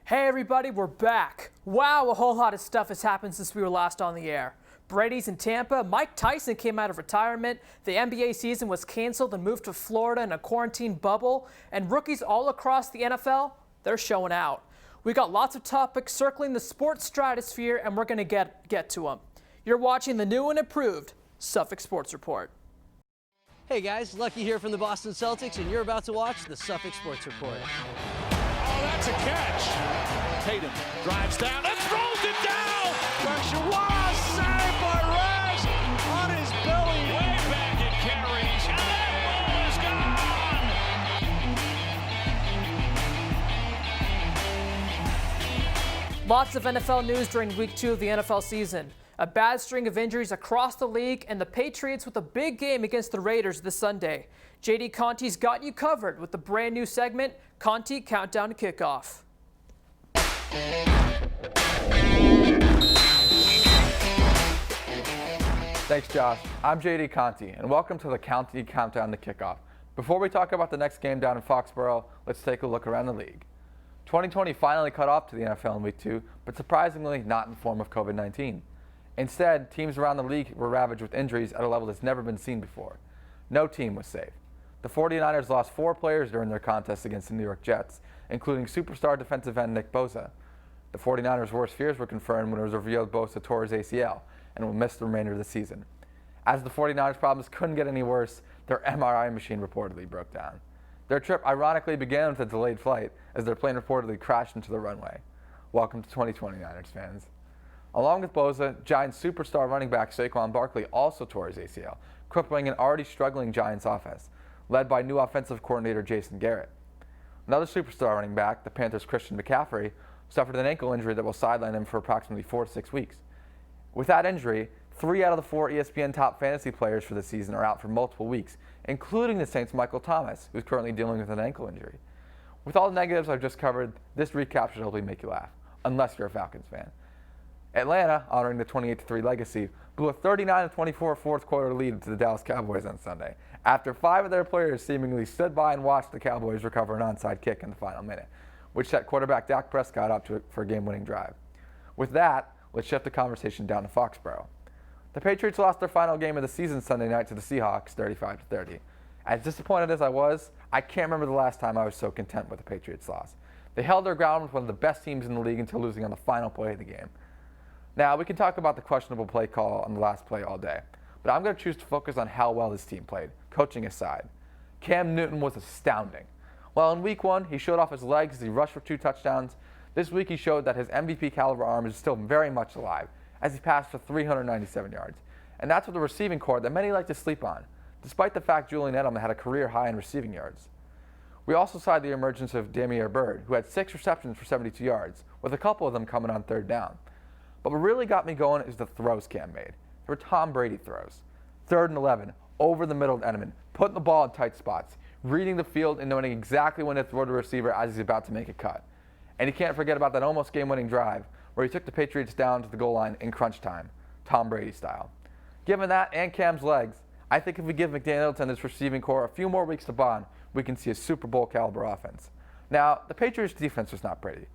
Hey everybody, we're back. Wow, a whole lot of stuff has happened since we were last on the air. Brady's in Tampa, Mike Tyson came out of retirement, the NBA season was canceled and moved to Florida in a quarantine bubble, and rookies all across the NFL, they're showing out. We got lots of topics circling the sports stratosphere, and we're going to get to them. You're watching the new and improved Suffolk Sports Report. Hey guys, Lucky here from the Boston Celtics, and you're about to watch the Suffolk Sports Report. Oh, that's a catch. Tatum drives down and throws it down. Pressure. Wow, saved by Rez on his belly. Way back it carries. And that ball is gone. Lots of NFL news during week 2 of the NFL season. A bad string of injuries across the league, and the Patriots with a big game against the Raiders this Sunday. JD Conti's got you covered with the brand new segment, Conti Countdown to Kickoff. Thanks, Josh. I'm JD Conti, and welcome to the Conti Countdown to Kickoff. Before we talk about the next game down in Foxborough, let's take a look around the league. 2020 finally caught up to the NFL in week 2, but surprisingly not in the form of COVID-19. Instead, teams around the league were ravaged with injuries at a level that's never been seen before. No team was safe. The 49ers lost 4 players during their contest against the New York Jets, including superstar defensive end Nick Bosa. The 49ers' worst fears were confirmed when it was revealed Bosa tore his ACL and will miss the remainder of the season. As the 49ers' problems couldn't get any worse, their MRI machine reportedly broke down. Their trip ironically began with a delayed flight as their plane reportedly crashed into the runway. Welcome to 2020 Niners fans. Along with Bosa, Giants superstar running back Saquon Barkley also tore his ACL, crippling an already struggling Giants offense, led by new offensive coordinator Jason Garrett. Another superstar running back, the Panthers' Christian McCaffrey, suffered an ankle injury that will sideline him for approximately 4 to 6 weeks. With that injury, 3 out of the 4 ESPN top fantasy players for the season are out for multiple weeks, including the Saints' Michael Thomas, who's currently dealing with an ankle injury. With all the negatives I've just covered, this recap should hopefully make you laugh, unless you're a Falcons fan. Atlanta, honoring the 28-3 legacy, blew a 39-24 fourth quarter lead to the Dallas Cowboys on Sunday, after 5 of their players seemingly stood by and watched the Cowboys recover an onside kick in the final minute, which set quarterback Dak Prescott up for a game-winning drive. With that, let's shift the conversation down to Foxborough. The Patriots lost their final game of the season Sunday night to the Seahawks, 35-30. As disappointed as I was, I can't remember the last time I was so content with the Patriots' loss. They held their ground with one of the best teams in the league until losing on the final play of the game. Now, we can talk about the questionable play call on the last play all day, but I'm going to choose to focus on how well this team played, coaching aside. Cam Newton was astounding. While in week 1, he showed off his legs as he rushed for 2 touchdowns, this week he showed that his MVP caliber arm is still very much alive, as he passed for 397 yards. And that's with a receiving core that many like to sleep on, despite the fact Julian Edelman had a career high in receiving yards. We also saw the emergence of Damiere Byrd, who had 6 receptions for 72 yards, with a couple of them coming on 3rd down. But what really got me going is the throws Cam made. They were Tom Brady throws. 3rd and 11, over the middle to Edelman, putting the ball in tight spots, reading the field and knowing exactly when to throw to the receiver as he's about to make a cut. And you can't forget about that almost game-winning drive where he took the Patriots down to the goal line in crunch time, Tom Brady style. Given that and Cam's legs, I think if we give McDaniels and his receiving core a few more weeks to bond, we can see a Super Bowl caliber offense. Now, the Patriots defense was not pretty.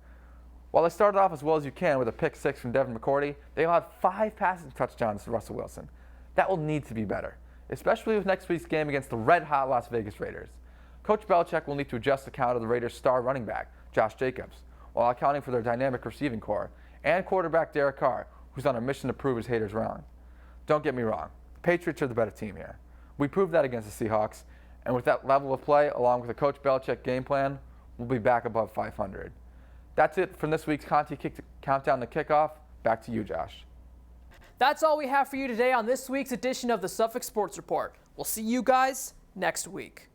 While they started off as well as you can with a pick 6 from Devin McCourty, they allowed 5 passing touchdowns to Russell Wilson. That will need to be better, especially with next week's game against the red-hot Las Vegas Raiders. Coach Belichick will need to adjust the count of the Raiders' star running back, Josh Jacobs, while accounting for their dynamic receiving core, and quarterback Derek Carr, who's on a mission to prove his haters wrong. Don't get me wrong, the Patriots are the better team here. We proved that against the Seahawks, and with that level of play, along with the Coach Belichick game plan, we'll be back above 500. That's it from this week's Conti Countdown to Kickoff. Back to you, Josh. That's all we have for you today on this week's edition of the Suffolk Sports Report. We'll see you guys next week.